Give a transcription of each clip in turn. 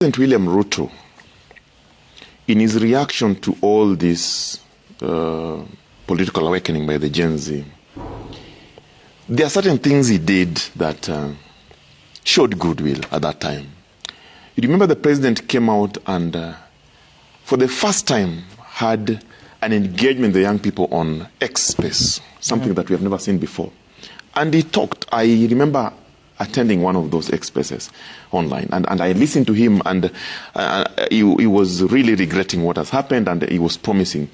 President William Ruto, in his reaction to all this political awakening by the Gen Z, there are certain things he did that showed goodwill at that time. You remember the president came out and for the first time had an engagement with the young people on X space, something that we have never seen before. And he talked. I remember attending one of those X spaces online, and I listened to him, and he was really regretting what has happened, and he was promising.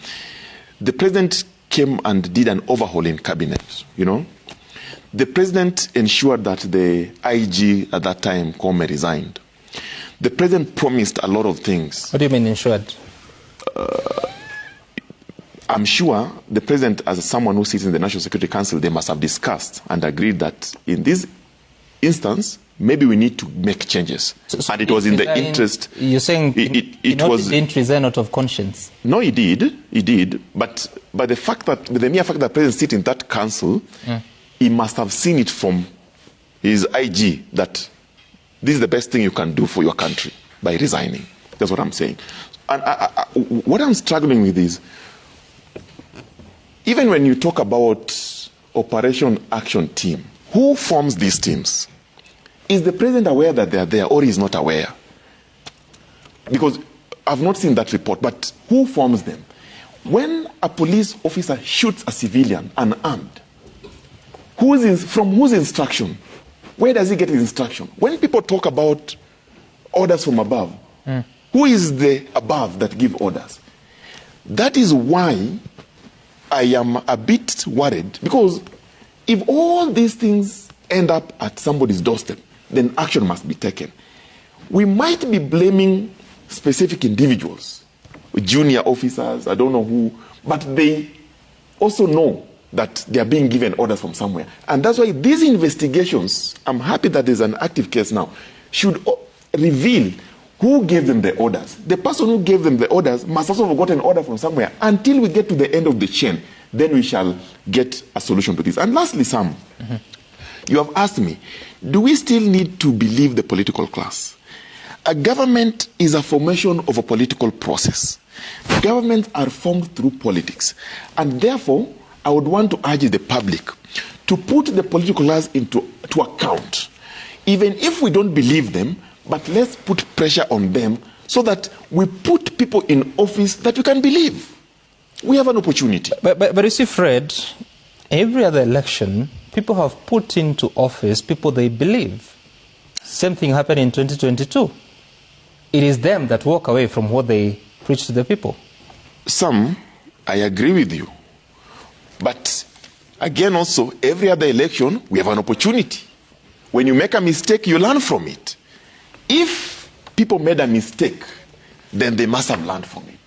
The president came and did an overhaul in cabinet, you know. The president ensured that the IG at that time, Kome, resigned. The president promised a lot of things. What do you mean ensured? I'm sure the president, as someone who sits in the National Security Council, they must have discussed and agreed that in this instance, maybe we need to make changes. So and it was in the interest... You're saying it didn't resign out of conscience? No, he did. But the fact that, the mere fact that the president sits in that council, he must have seen it from his IG that this is the best thing you can do for your country by resigning. That's what I'm saying. And what I'm struggling with is, even when you talk about Operation Action Team, who forms these teams? Is the president aware that they are there, or is not aware? Because I've not seen that report, but who forms them? When a police officer shoots a civilian unarmed, from whose instruction? Where does he get his instruction? When people talk about orders from above, who is the above that give orders? That is why I am a bit worried, because if all these things end up at somebody's doorstep, then action must be taken. We might be blaming specific individuals, junior officers, I don't know who, but they also know that they are being given orders from somewhere. And that's why these investigations, I'm happy that there's an active case now, should reveal who gave them the orders. The person who gave them the orders must also have gotten an order from somewhere. Until we get to the end of the chain, then we shall get a solution to this. And lastly, Sam, you have asked me, do we still need to believe the political class? A government is a formation of a political process. Governments are formed through politics. And therefore, I would want to urge the public to put the political class to account. Even if we don't believe them, but let's put pressure on them so that we put people in office that we can believe. We have an opportunity. But you see, Fred, every other election, people have put into office people they believe. Same thing happened in 2022. It is them that walk away from what they preach to the people. Some, I agree with you. But again also, every other election, we have an opportunity. When you make a mistake, you learn from it. If people made a mistake, then they must have learned from it.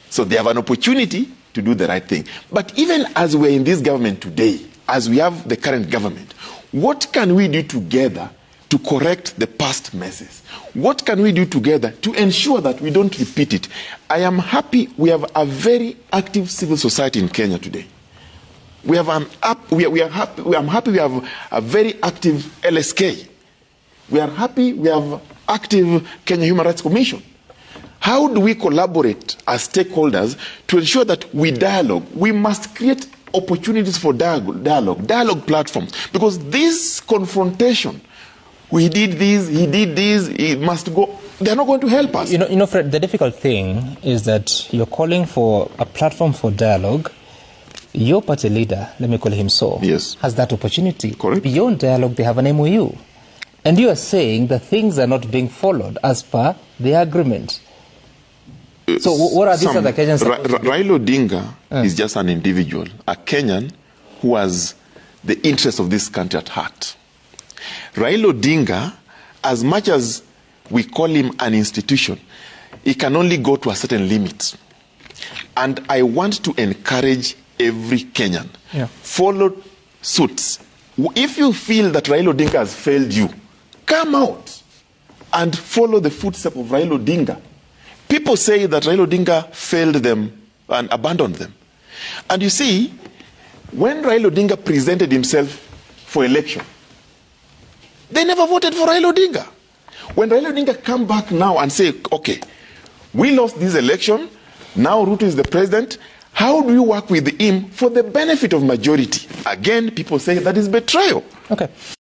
So they have an opportunity to do the right thing. But even as we're in this government today, as we have the current government, what can we do together to correct the past messes? What can we do together to ensure that we don't repeat it? I am happy we have a very active civil society in Kenya today. We have I'm happy we have a very active LSK. We are happy we have active Kenya Human Rights Commission. How do we collaborate as stakeholders to ensure that we dialogue? We must create opportunities for dialogue platforms. Because this confrontation, we did this, he did this, it must go, they're not going to help us. You know, Fred, the difficult thing is that you're calling for a platform for dialogue. Your party leader, let me call him so, yes, has that opportunity. Correct. Beyond dialogue, they have an MOU. And you are saying that things are not being followed as per the agreement. So what are these other Kenyans? Raila Odinga is just an individual, a Kenyan who has the interest of this country at heart. Raila Odinga, as much as we call him an institution, he can only go to a certain limit. And I want to encourage every Kenyan, follow suits. If you feel that Raila Odinga has failed you, come out and follow the footsteps of Raila Odinga. People say that Raila Odinga failed them and abandoned them. And you see, when Raila Odinga presented himself for election, they never voted for Raila Odinga. When Raila Odinga come back now and say, okay, we lost this election, now Ruto is the president, how do you work with him for the benefit of majority? Again, people say that is betrayal. Okay.